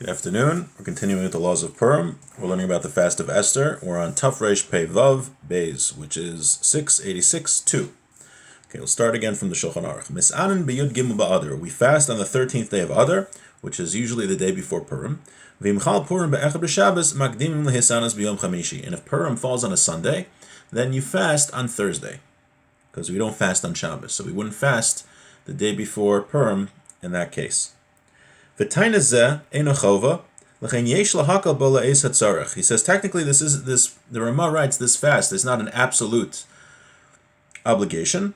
Good afternoon. We're continuing with the laws of Purim. We're learning about the fast of Esther. We're on Taf Reish Pei Vav Beis, which is 686-2. Okay, we'll start again from the Shulchan Aruch. Mis'anin b'yud gimel ba'adar. We fast on the 13th day of Adar, which is usually the day before Purim. V'imchal Purim be'echad b'Shabbos makdimim lehisanas b'yom chamishi. And if Purim falls on a Sunday, then you fast on Thursday, because we don't fast on Shabbos. So we wouldn't fast the day before Purim in that case. He says technically the Ramah writes this fast is not an absolute obligation,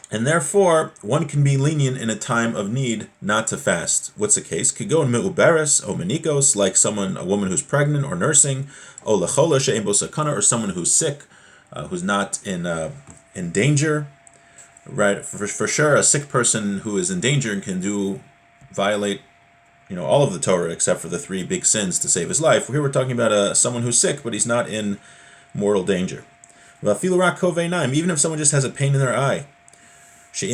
and therefore one can be lenient in a time of need not to fast. What's the case? Could go in meuberes o menikos, like a woman who's pregnant or nursing, o lechola she'ein bo sakana, or someone who's sick, who's not in danger. Right, for sure, a sick person who is in danger and can violate all of the Torah except for the three big sins to save his life. Here we're talking about someone who's sick, but he's not in mortal danger. Even if someone just has a pain in their eye, if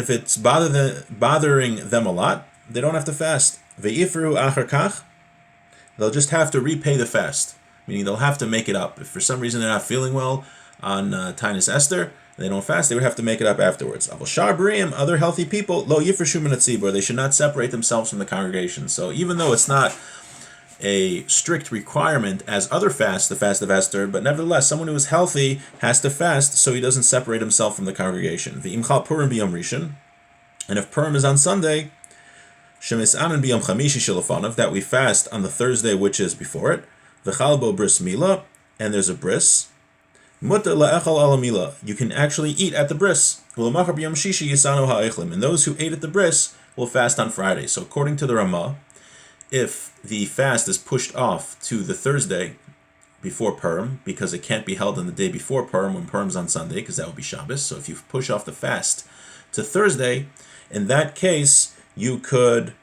it's bothering them a lot, they don't have to fast. They'll just have to repay the fast, meaning they'll have to make it up. If for some reason they're not feeling well on Taanis Esther, they don't fast, they would have to make it up afterwards. Other healthy people, lo yifreshu min hatzibur, they should not separate themselves from the congregation. So even though it's not a strict requirement as other fasts, the fast of Esther, but nevertheless, someone who is healthy has to fast so he doesn't separate himself from the congregation. V'imchal Purim b'yom rishon, and if Purim is on Sunday, shemis'anan b'yom chamishi shelafanov, that we fast on the Thursday which is before it, v'chal bo bris milah, and there's a bris. Mutter la'echal alamila, you can actually eat at the bris. U'lamachar b'yom shishi yisanu ha'eichlim, and those who ate at the bris will fast on Friday. So according to the Ramah, if the fast is pushed off to the Thursday before Purim, because it can't be held on the day before Purim when Purim's on Sunday, because that would be Shabbos. So if you push off the fast to Thursday, in that case, you could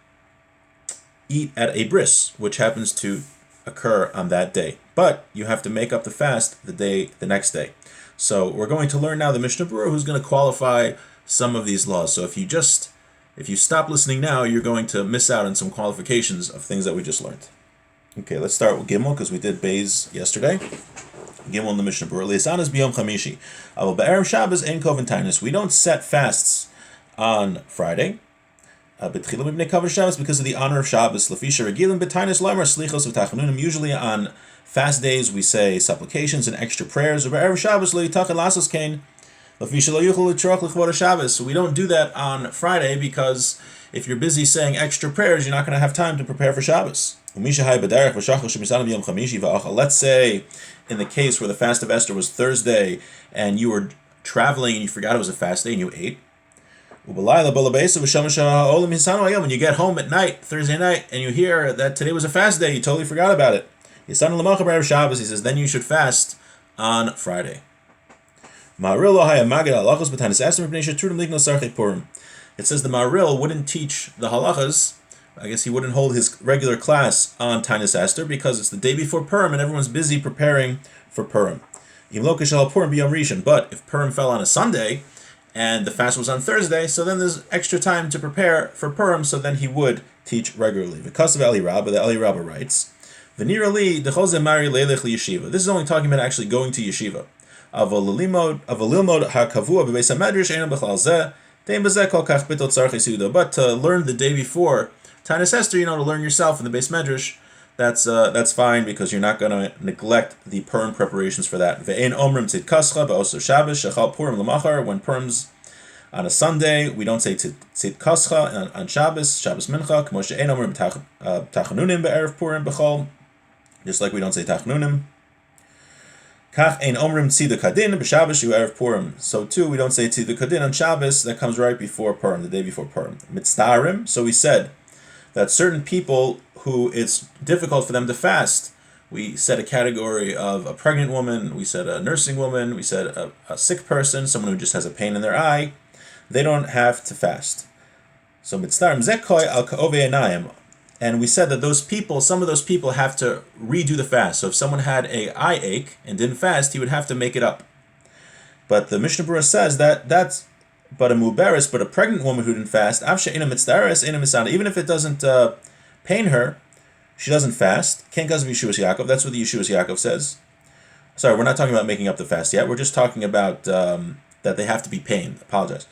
eat at a bris, which happens to occur on that day. But you have to make up the fast the next day. So we're going to learn now the Mishnah Berurah, who's going to qualify some of these laws. So if you stop listening now, you're going to miss out on some qualifications of things that we just learned. Okay, let's start with Gimel, because we did Beis yesterday. Gimel in the Mishnah Berurah. Lisanas b'yom chamishi. Aval b'erev Shabbos ein koven tainus. We don't set fasts on Friday. Because of the honor of Shabbos. Usually on fast days we say supplications and extra prayers. So we don't do that on Friday, because if you're busy saying extra prayers, you're not going to have time to prepare for Shabbos. Let's say in the case where the fast of Esther was Thursday and you were traveling and you forgot it was a fast day and you ate. When you get home at night, Thursday night, and you hear that today was a fast day, you totally forgot about it. He says, then you should fast on Friday. It says the Ma'aril wouldn't teach the halachas. I guess he wouldn't hold his regular class on Taanis Esther because it's the day before Purim and everyone's busy preparing for Purim. But if Purim fell on a Sunday and the fast was on Thursday, so then there's extra time to prepare for Purim, so then he would teach regularly. Because of Eli Rabba, the Eli Rabba writes, this is only talking about actually going to yeshiva. But to learn the day before Taanis Esther, to learn yourself in the Beis Medrash, that's fine, because you're not going to neglect the Purim preparations for that. When Purim's on a Sunday, we don't say tzid kascha on Shabbos mincha, just like we don't say tachnunim. So too, we don't say tzid kadin on Shabbos. That comes right before Purim, the day before Purim. Mitztarim. So we said that certain people who it's difficult for them to fast, we said a category of a pregnant woman, we said a nursing woman, we said a sick person, someone who just has a pain in their eye, they don't have to fast. So mitztarim zekoy al ka'ove einayim. And we said that some of those people have to redo the fast. So if someone had an eye ache and didn't fast, he would have to make it up. But the Mishnah Berurah says that but a pregnant woman who didn't fast, even if it doesn't pain her, she doesn't fast. Can't cause of Yeshuas Yaakov. That's what the Yeshuas Yaakov says. Sorry, we're not talking about making up the fast yet. We're just talking about that they have to be pained. Apologize.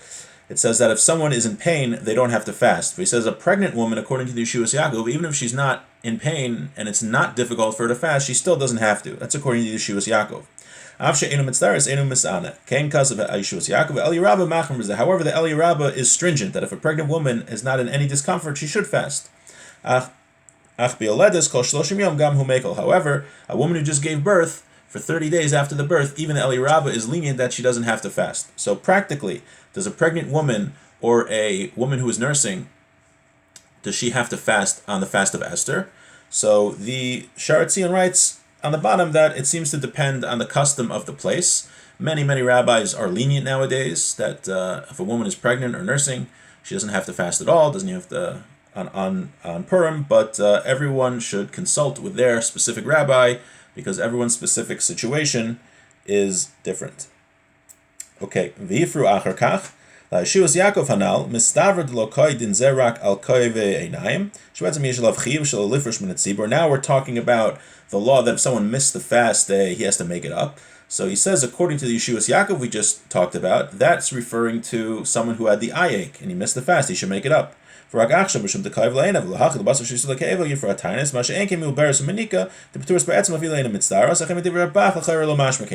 It says that if someone is in pain, they don't have to fast. But he says a pregnant woman, according to the Yeshuas Yaakov, even if she's not in pain and it's not difficult for her to fast, she still doesn't have to. That's according to the Yeshuas Yaakov. However, the Eli Rabbah is stringent, that if a pregnant woman is not in any discomfort, she should fast. However, a woman who just gave birth, for 30 days after the birth, even the Eli Rabbah is lenient that she doesn't have to fast. So practically, does a pregnant woman or a woman who is nursing, does she have to fast on the fast of Esther? So the Sharat Zion writes on the bottom that it seems to depend on the custom of the place. Many rabbis are lenient nowadays that if a woman is pregnant or nursing, she doesn't have to fast at all, doesn't have to on Purim, but everyone should consult with their specific rabbi because everyone's specific situation is different. Okay, v'yifru achar kach, Yeshuas Yaakov hanal mistavred lokoi din zerak al koi ve'einayim shvetzim yishalav chiv shel lifresh min hatzibur. Now we're talking about the law that if someone missed the fast day, he has to make it up. So he says, according to the Yeshuas Yaakov we just talked about, that's referring to someone who had the eye ache and he missed the fast, he should make it up. So again,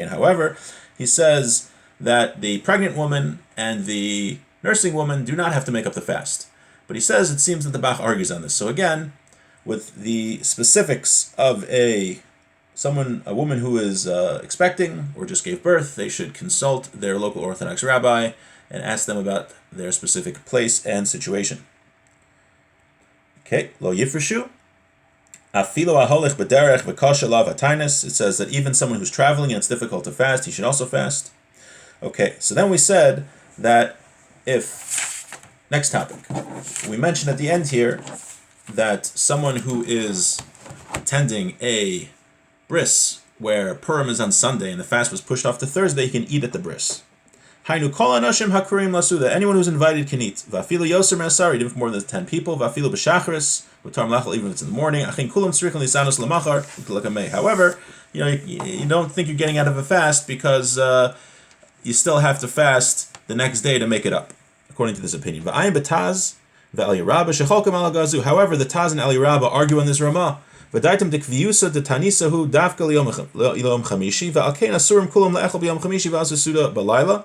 however, he says that the pregnant woman and the nursing woman do not have to make up the fast. But he says it seems that the Bach argues on this. So again, with the specifics of a woman who is expecting or just gave birth, they should consult their local Orthodox rabbi and ask them about their specific place and situation. Okay, lo yifreshu. Afilo aholech b'derech v'kasha lav hatainis. It says that even someone who's traveling and it's difficult to fast, he should also fast. Okay, so then we said that next topic, we mentioned at the end here that someone who is attending a bris where Purim is on Sunday and the fast was pushed off to Thursday, he can eat at the bris. Hainu kol anashim hakurim lasuda. Anyone who's invited can eat. Vafilu yoser me'asar, even for more than 10 people. Vafilu b'shachris, v'tar melachal, even if it's in the morning. Achin kulam tzrichon lisanos lamachar, l'kamei. However, you don't think you're getting out of a fast because you still have to fast the next day to make it up, according to this opinion. V'ayin b'taz v'Eli Rabbah shecholkam al gazu. However, the Taz and Eli Rabbah argue on this Ramah. V'daitem dekviyusa detanisahu dafka liyom chamishi v'alkein asurim kulam le'echel b'yom chamishi v'asu suda b'layla.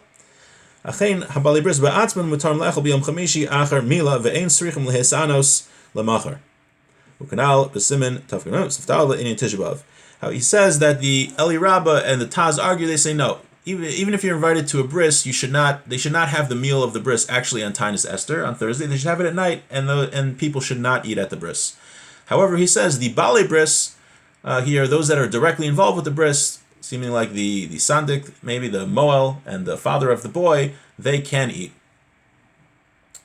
Achein habali bris ba'atzman mutar le'echel b'yom chamishi achar mila ve'ein srichim lehesanos lamachar. Ukanal b'simin tafkanot siftal le'inyan tishbav. He says that the Eli Rabbah and the Taz argue. They say no. Even if you're invited to a bris, they should not have the meal of the bris actually on Tainus Esther on Thursday. They should have it at night, and people should not eat at the bris. However, he says the Bali bris here, those that are directly involved with the bris, seeming like the Sandik, maybe the Moel and the father of the boy, they can eat,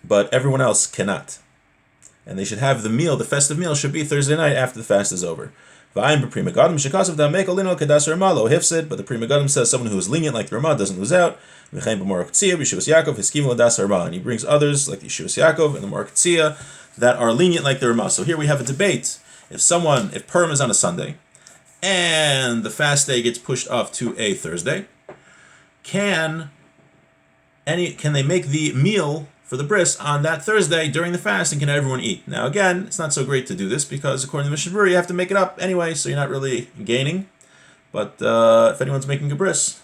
but everyone else cannot, and they should have the meal. The festive meal should be Thursday night after the fast is over. But the Pri Megadim says someone who is lenient like the Ramah doesn't lose out. And he brings others like the Yeshuas Yaakov and the Moraketzia that are lenient like the Ramah. So here we have a debate. If Purim is on a Sunday and the fast day gets pushed off to a Thursday, can they make the meal for the bris on that Thursday during the fast, and can everyone eat? Now again, it's not so great to do this because according to Mishnah Berurah, you have to make it up anyway, so you're not really gaining. But if anyone's making a bris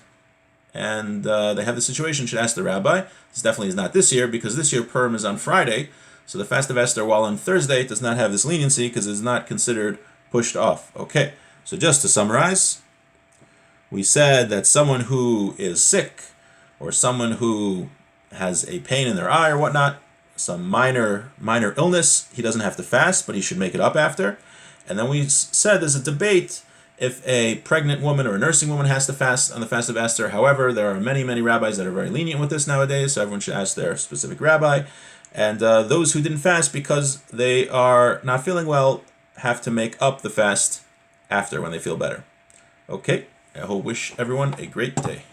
and they have the situation, should ask the rabbi. This definitely is not this year because this year Purim is on Friday, so the fast of Esther, while on Thursday, does not have this leniency because it's not considered pushed off. Okay, so just to summarize, we said that someone who is sick or someone who has a pain in their eye or whatnot, some minor illness, he doesn't have to fast, but he should make it up after. And then we said there's a debate if a pregnant woman or a nursing woman has to fast on the fast of Esther. However, there are many rabbis that are very lenient with this nowadays, so everyone should ask their specific rabbi. And those who didn't fast because they are not feeling well have to make up the fast after when they feel better. Okay, I wish everyone a great day.